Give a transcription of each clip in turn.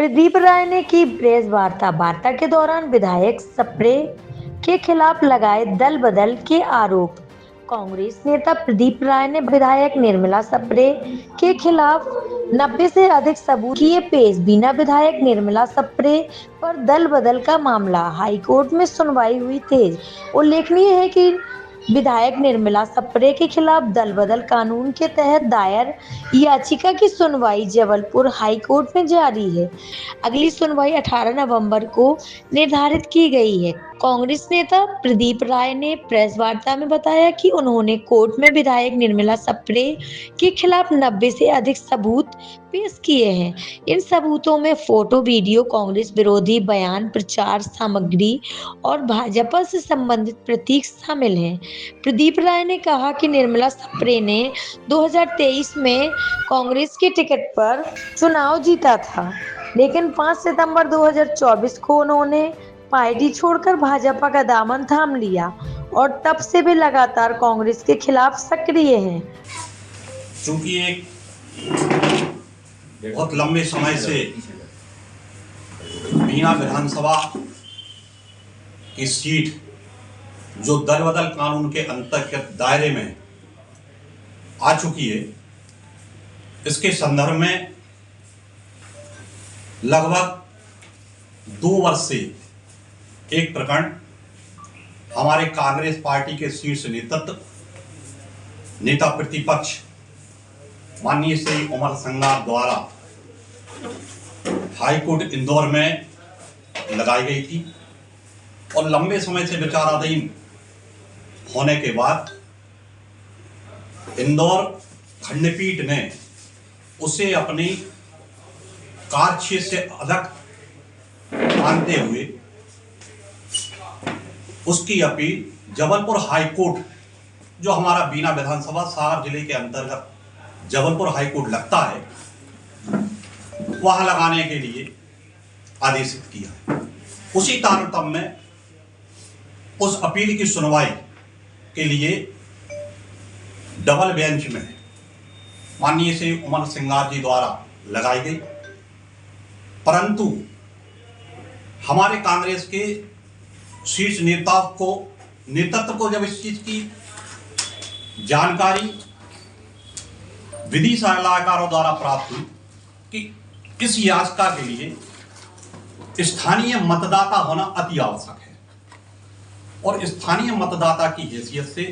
प्रदीप राय ने की प्रेस वार्ता के दौरान विधायक सप्रे के खिलाफ लगाए दल बदल के आरोप। कांग्रेस नेता प्रदीप राय ने विधायक निर्मला सप्रे के खिलाफ 90 से अधिक सबूत किए पेश। बिना विधायक निर्मला सप्रे पर दल बदल का मामला हाईकोर्ट में सुनवाई हुई तेज। उल्लेखनीय है कि विधायक निर्मला सप्रे के खिलाफ दल बदल कानून के तहत दायर याचिका की सुनवाई जबलपुर हाई कोर्ट में जारी है। अगली सुनवाई 18 नवंबर को निर्धारित की गई है। कांग्रेस नेता प्रदीप राय ने प्रेस वार्ता में बताया कि उन्होंने कोर्ट में विधायक निर्मला सप्रे के खिलाफ 90 से अधिक सबूत पेश किए हैं। इन सबूतों में फोटो, वीडियो, कांग्रेस विरोधी बयान, प्रचार सामग्री और भाजपा से संबंधित प्रतीक शामिल हैं। प्रदीप राय ने कहा कि निर्मला सप्रे ने 2023 में कांग्रेस के टिकट पर चुनाव जीता था, लेकिन 5 सितंबर 2024 को उन्होंने पार्टी छोड़कर भाजपा का दामन थाम लिया और तब से वे लगातार कांग्रेस के खिलाफ सक्रिय हैं। चूंकि एक बहुत लंबे समय से बीना विधानसभा की सीट जो दल बदल कानून के अंतर्गत दायरे में आ चुकी है, इसके संदर्भ में लगभग 2 वर्ष से एक प्रकरण हमारे कांग्रेस पार्टी के शीर्ष नेता प्रतिपक्ष माननीय श्री उमर संगार द्वारा हाईकोर्ट इंदौर में लगाई गई थी और लंबे समय से विचाराधीन होने के बाद इंदौर खंडपीठ ने उसे अपनी कार्यक्षेत्र से अलग मानते हुए उसकी अपील जबलपुर हाईकोर्ट, जो हमारा बीना विधानसभा सागर जिले के अंतर्गत जबलपुर हाईकोर्ट लगता है, वहां लगाने के लिए आदेशित किया। उसी तारतम्य में उस अपील की सुनवाई के लिए डबल बेंच में माननीय श्री उमर सिंगार जी द्वारा लगाई गई, परंतु हमारे कांग्रेस के शीर्ष नेतृत्व को जब इस चीज की जानकारी विधि सलाहकारों द्वारा प्राप्त हुई कि इस याचिका के लिए स्थानीय मतदाता होना अति आवश्यक है और स्थानीय मतदाता की हैसियत से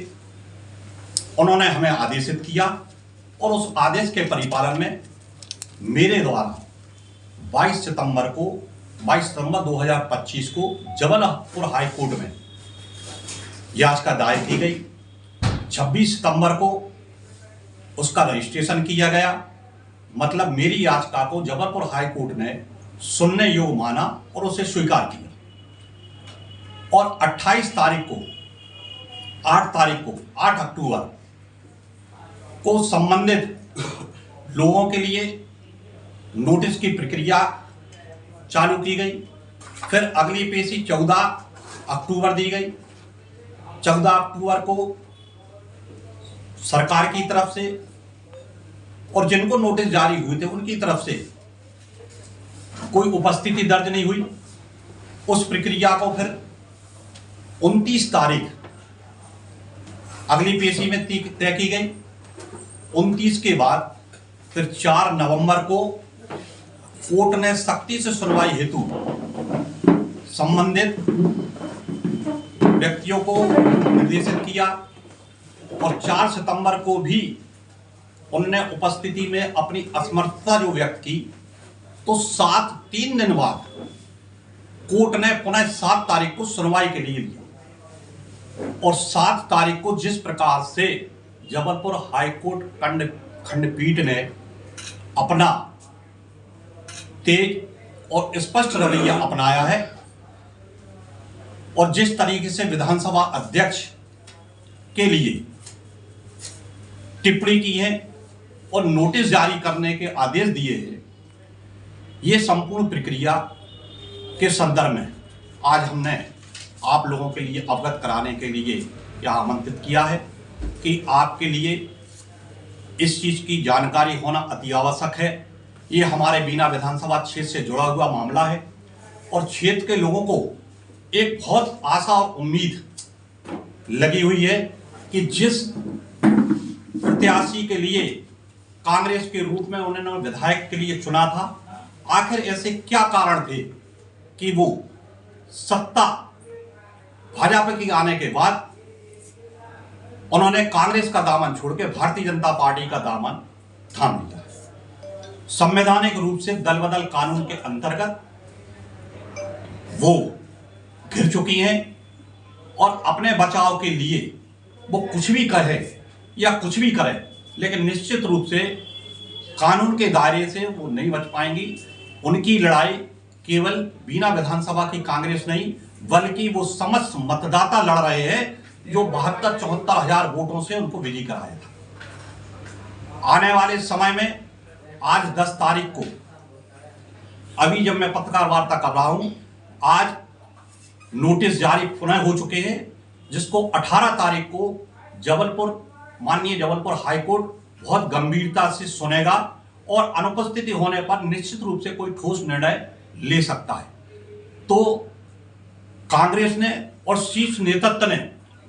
उन्होंने हमें आदेशित किया और उस आदेश के परिपालन में मेरे द्वारा 22 सितंबर 2025 को जबलपुर हाई कोर्ट में याचिका दायर की गई। 26 सितंबर को उसका रजिस्ट्रेशन किया गया, मतलब मेरी याचिका को जबलपुर हाई कोर्ट ने सुनने योग्य माना और उसे स्वीकार किया और 28 तारीख को 8 अक्टूबर को संबंधित लोगों के लिए नोटिस की प्रक्रिया चालू की गई। फिर अगली पेशी 14 अक्टूबर दी गई। 14 अक्टूबर को सरकार की तरफ से और जिनको नोटिस जारी हुए थे उनकी तरफ से कोई उपस्थिति दर्ज नहीं हुई। उस प्रक्रिया को फिर 29 तारीख अगली पेशी में तय की गई। 29 के बाद फिर 4 नवंबर को कोर्ट ने सख्ती से सुनवाई हेतु संबंधित व्यक्तियों को निर्देशित किया और 4 सितंबर को भी उनने उपस्थिति में अपनी असमर्थता जो व्यक्त की, तो 3 दिन बाद कोर्ट ने पुनः 7 तारीख को सुनवाई के लिए लिया और 7 तारीख को जिस प्रकार से जबलपुर हाईकोर्ट खंडपीठ ने अपना तेज और स्पष्ट रवैया अपनाया है और जिस तरीके से विधानसभा अध्यक्ष के लिए टिप्पणी की है और नोटिस जारी करने के आदेश दिए हैं, ये संपूर्ण प्रक्रिया के संदर्भ में आज हमने आप लोगों के लिए अवगत कराने के लिए यह आमंत्रित किया है कि आपके लिए इस चीज की जानकारी होना अति आवश्यक है ये हमारे बीना विधानसभा क्षेत्र से जुड़ा हुआ मामला है और क्षेत्र के लोगों को एक बहुत आशा और उम्मीद लगी हुई है कि जिस प्रत्याशी के लिए कांग्रेस के रूप में उन्होंने विधायक के लिए चुना था, आखिर ऐसे क्या कारण थे कि वो सत्ता भाजपा की आने के बाद उन्होंने कांग्रेस का दामन छोड़ के भारतीय जनता पार्टी का दामन थाम लिया। संवैधानिक रूप से दल बदल कानून के अंतर्गत वो घिर चुकी हैं और अपने बचाव के लिए वो कुछ भी कहे या कुछ भी करे, लेकिन निश्चित रूप से कानून के दायरे से वो नहीं बच पाएंगी। उनकी लड़ाई केवल बीना विधानसभा की कांग्रेस नहीं, बल्कि वो समस्त मतदाता लड़ रहे हैं जो 72-74 हजार वोटों से उनको विजयी कराया था। आने वाले समय में आज 10 तारीख को, अभी जब मैं पत्रकार वार्ता कर रहा हूं, आज नोटिस जारी पुनः हो चुके हैं, जिसको 18 तारीख को माननीय जबलपुर हाईकोर्ट बहुत गंभीरता से सुनेगा और अनुपस्थिति होने पर निश्चित रूप से कोई ठोस निर्णय ले सकता है। तो कांग्रेस ने और शीर्ष नेतृत्व ने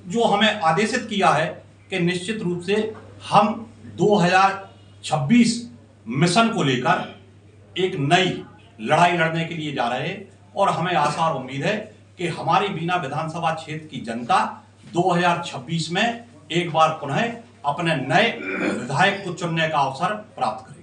जो हमें आदेशित किया है कि निश्चित रूप से हम 2026 मिशन को लेकर एक नई लड़ाई लड़ने के लिए जा रहे हैं और हमें आशा और उम्मीद है कि हमारी बीना विधानसभा क्षेत्र की जनता 2026 में एक बार पुनः अपने नए विधायक को चुनने का अवसर प्राप्त करेगी।